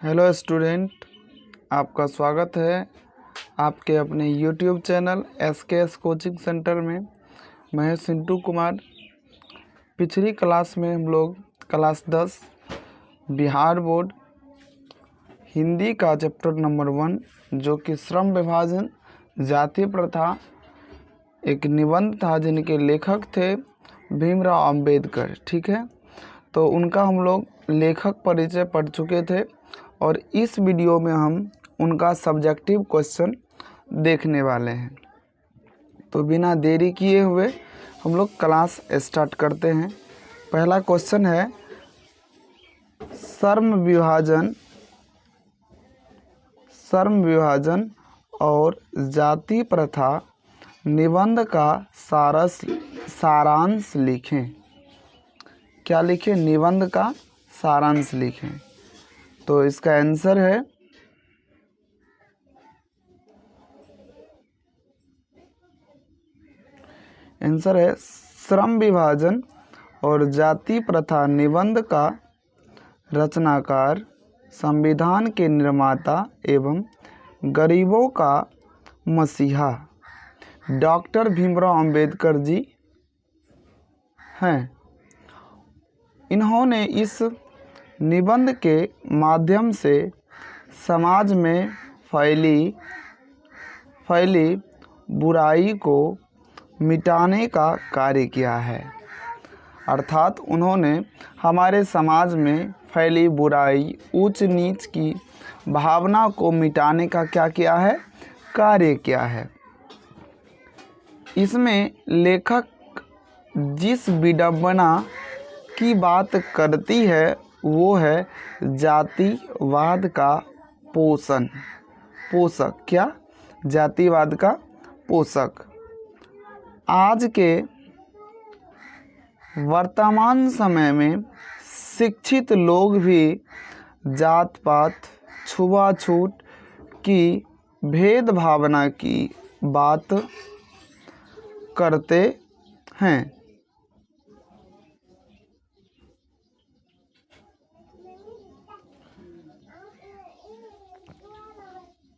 Hello student, आपका स्वागत है आपके अपने YouTube channel SKS coaching centre में। मैं सिंटू कुमार। पिछली क्लास में हम लोग क्लास 10 बिहार बोर्ड हिंदी का चैप्टर नंबर 1 जो कि श्रम विभाजन जाति प्रथा एक निबंध था जिनके लेखक थे भीमराव अंबेडकर। ठीक है, तो उनका हम लोग लेखक परिचय पढ़ चुके थे और इस वीडियो में हम उनका सब्जेक्टिव क्वेश्चन देखने वाले हैं। तो बिना देरी किए हुए हम लोग क्लास स्टार्ट करते हैं। पहला क्वेश्चन है, श्रम विभाजन और जाति प्रथा निबंध का सारांश लिखें। क्या लिखें? निबंध का सारांश लिखें। तो इसका आंसर है श्रम विभाजन और जाति प्रथा निबंध का रचनाकार संविधान के निर्माता एवं गरीबों का मसीहा डॉक्टर भीमराव अंबेडकर जी हैं। इन्होंने इस निबंध के माध्यम से समाज में फैली बुराई को मिटाने का कार्य किया है। अर्थात उन्होंने हमारे समाज में फैली बुराई, ऊंच नीच की भावना को मिटाने का क्या किया है? कार्य किया है। इसमें लेखक जिस विडंबना की बात करती है वो है जातिवाद का पोषक। क्या? जातिवाद का पोषक। आज के वर्तमान समय में शिक्षित लोग भी जात पात, छुआछूत की भेद भावना की बात करते हैं।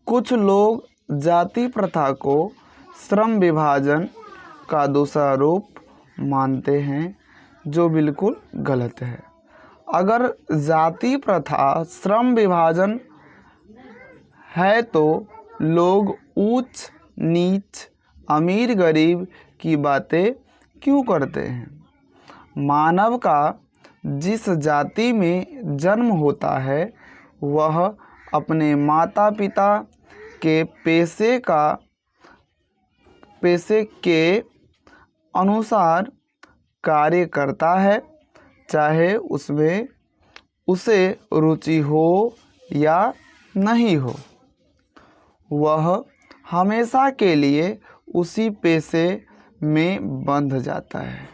कुछ लोग जाति प्रथा को श्रम विभाजन का दूसरा रूप मानते हैं, जो बिल्कुल गलत है। अगर जाति प्रथा श्रम विभाजन है तो लोग ऊंच नीच, अमीर गरीब की बातें क्यों करते हैं? मानव का जिस जाति में जन्म होता है वह अपने माता पिता के पेशे के अनुसार कार्य करता है, चाहे उसमें उसे रुचि हो या नहीं हो। वह हमेशा के लिए उसी पेशे में बंध जाता है।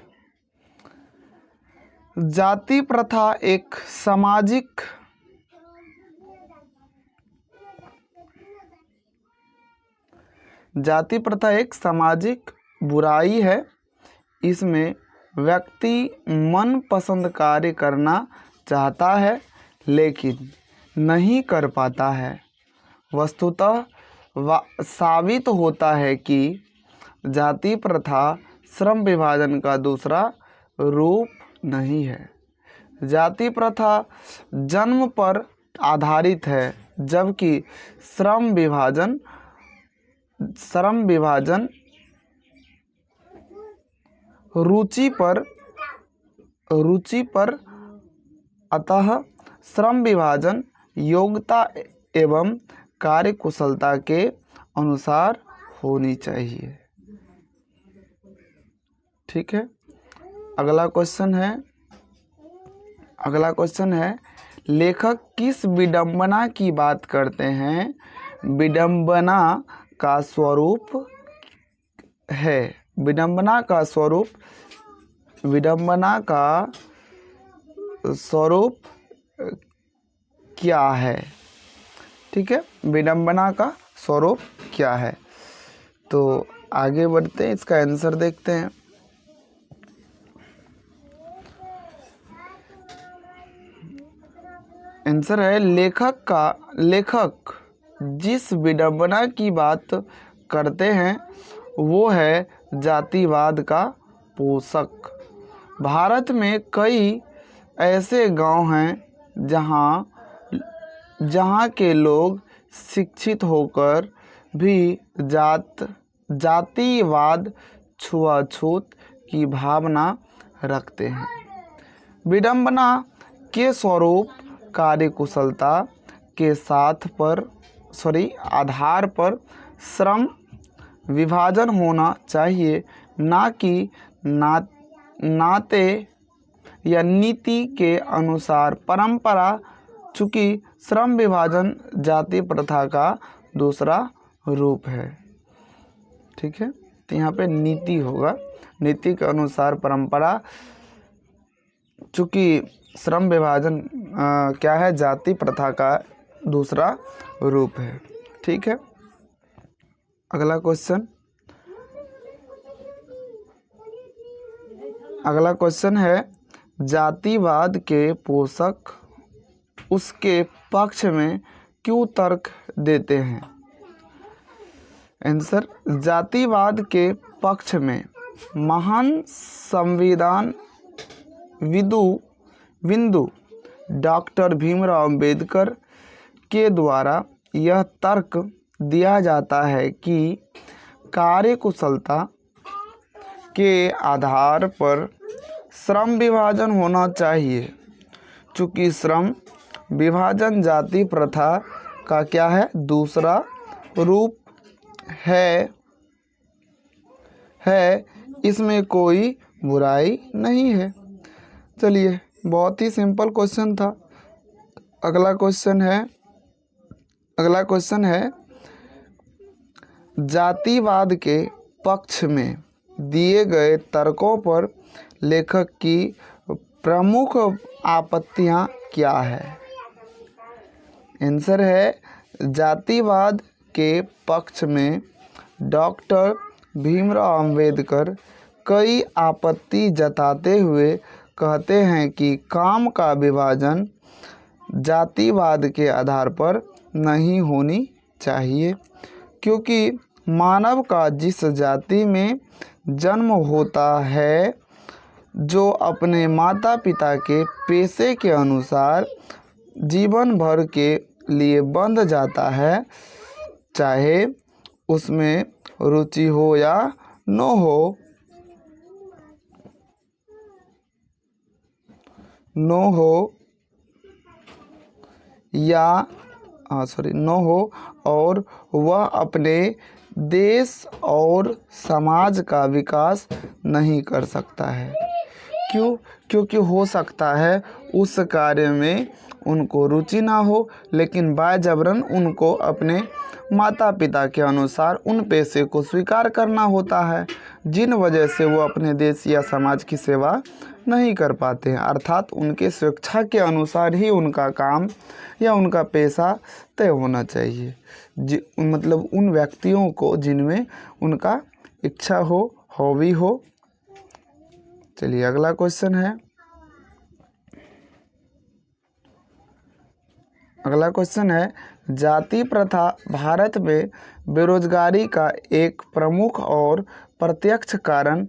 जाति प्रथा एक सामाजिक बुराई है। इसमें व्यक्ति मन पसंद कार्य करना चाहता है लेकिन नहीं कर पाता है। वस्तुतः साबित होता है कि जाति प्रथा श्रम विभाजन का दूसरा रूप नहीं है। जाति प्रथा जन्म पर आधारित है, जबकि श्रम विभाजन रुचि पर अतः श्रम विभाजन योग्यता एवं कार्यकुशलता के अनुसार होनी चाहिए। ठीक है, अगला क्वेश्चन है लेखक किस विडंबना की बात करते हैं? विडंबना का स्वरूप क्या है? ठीक है, विडंबना का स्वरूप क्या है? तो आगे बढ़ते हैं, इसका आंसर देखते हैं। आंसर है लेखक जिस विडंबना की बात करते हैं वो है जातिवाद का पोषक। भारत में कई ऐसे गांव हैं जहां के लोग शिक्षित होकर भी जातिवाद छुआछूत की भावना रखते हैं। विडंबना के स्वरूप कार्यकुशलता के आधार पर श्रम विभाजन होना चाहिए, ना कि नाते या नीति के अनुसार परंपरा। चूँकि श्रम विभाजन जाति प्रथा का दूसरा रूप है। ठीक है, तो यहाँ पे नीति होगा, नीति के अनुसार परंपरा। चूँकि श्रम विभाजन क्या है, जाति प्रथा का दूसरा रूप है। ठीक है, अगला क्वेश्चन है जातिवाद के पोषक उसके पक्ष में क्यों तर्क देते हैं। आंसर, जातिवाद के पक्ष में महान संविधान विदु डॉक्टर भीमराव अंबेडकर के द्वारा यह तर्क दिया जाता है कि कार्यकुशलता के आधार पर श्रम विभाजन होना चाहिए। चूँकि श्रम विभाजन जाति प्रथा का क्या है, दूसरा रूप है, इसमें कोई बुराई नहीं है। चलिए, बहुत ही सिंपल क्वेश्चन था। अगला क्वेश्चन है जातिवाद के पक्ष में दिए गए तर्कों पर लेखक की प्रमुख आपत्तियां क्या है। आंसर है, जातिवाद के पक्ष में डॉक्टर भीमराव अंबेडकर कई आपत्ति जताते हुए कहते हैं कि काम का विभाजन जातिवाद के आधार पर नहीं होनी चाहिए, क्योंकि मानव का जिस जाति में जन्म होता है, जो अपने माता पिता के पेशे के अनुसार जीवन भर के लिए बंध जाता है, चाहे उसमें रुचि हो या न हो, और वह अपने देश और समाज का विकास नहीं कर सकता है। क्यों? क्योंकि हो सकता है उस कार्य में उनको रुचि ना हो, लेकिन बाज़बरन उनको अपने माता पिता के अनुसार उन पेशे को स्वीकार करना होता है, जिन वजह से वो अपने देश या समाज की सेवा नहीं कर पाते हैं। अर्थात उनके स्वेच्छा के अनुसार ही उनका काम या उनका पेशा तय होना चाहिए, मतलब उन व्यक्तियों को जिनमें उनका इच्छा हो, हॉबी हो। चलिए, अगला क्वेश्चन है जाति प्रथा भारत में बेरोजगारी का एक प्रमुख और प्रत्यक्ष कारण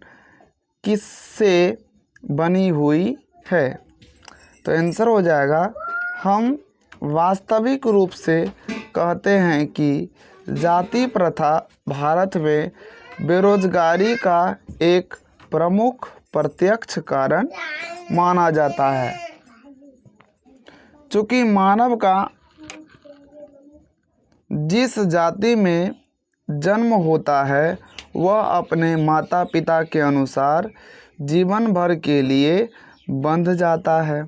किससे बनी हुई है। तो आंसर हो जाएगा, हम वास्तविक रूप से कहते हैं कि जाति प्रथा भारत में बेरोजगारी का एक प्रमुख प्रत्यक्ष कारण माना जाता है। चूँकि मानव का जिस जाति में जन्म होता है, वह अपने माता पिता के अनुसार जीवन भर के लिए बंध जाता है।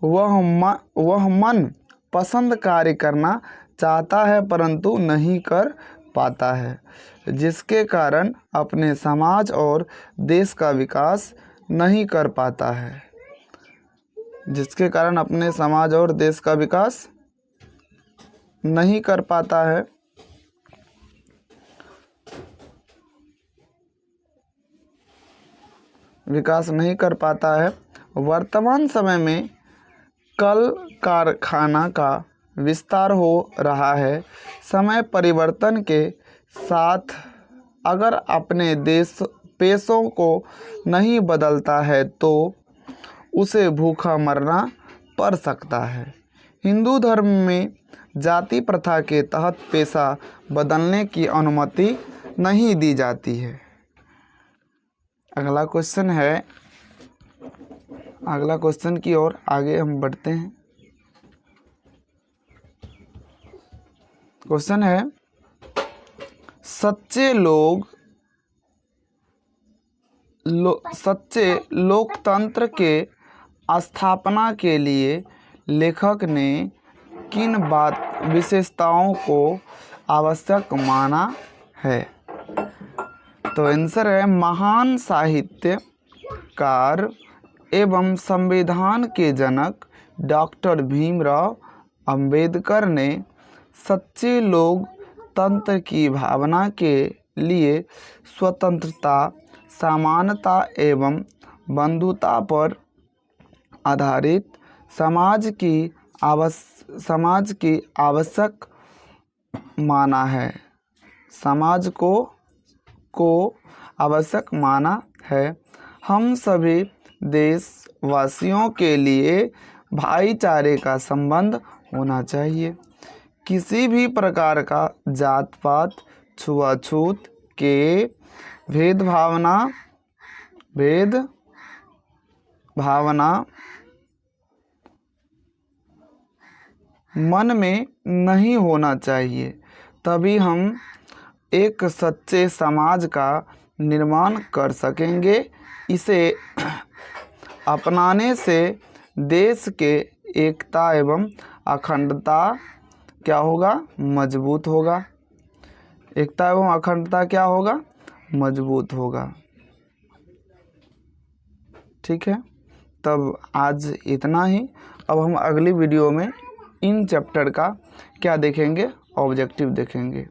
वह मन पसंद कार्य करना चाहता है परंतु नहीं कर पाता है, जिसके कारण अपने समाज और देश का विकास नहीं कर पाता है। वर्तमान समय में कल कारखाना का विस्तार हो रहा है। समय परिवर्तन के साथ अगर अपने देश पेशों को नहीं बदलता है तो उसे भूखा मरना पड़ सकता है। हिंदू धर्म में जाति प्रथा के तहत पेशा बदलने की अनुमति नहीं दी जाती है। अगला क्वेश्चन है, अगला क्वेश्चन की ओर आगे हम बढ़ते हैं। क्वेश्चन है, सच्चे लोकतंत्र के स्थापना के लिए लेखक ने किन विशेषताओं को आवश्यक माना है? तो आंसर है, महान साहित्यकार एवं संविधान के जनक डॉक्टर भीमराव अंबेडकर ने सच्चे लोकतंत्र की भावना के लिए स्वतंत्रता, समानता एवं बंधुता पर आधारित समाज की आवश्यक माना है। समाज को आवश्यक माना है। हम सभी देशवासियों के लिए भाईचारे का संबंध होना चाहिए। किसी भी प्रकार का जात पात, छुआछूत के भेदभावना मन में नहीं होना चाहिए। तभी हम एक सच्चे समाज का निर्माण कर सकेंगे। इसे अपनाने से देश के एकता एवं अखंडता क्या होगा? मजबूत होगा। एकता एवं अखंडता क्या होगा? मजबूत होगा। ठीक है, तब आज इतना ही। अब हम अगली वीडियो में इन चैप्टर का क्या देखेंगे? ऑब्जेक्टिव देखेंगे।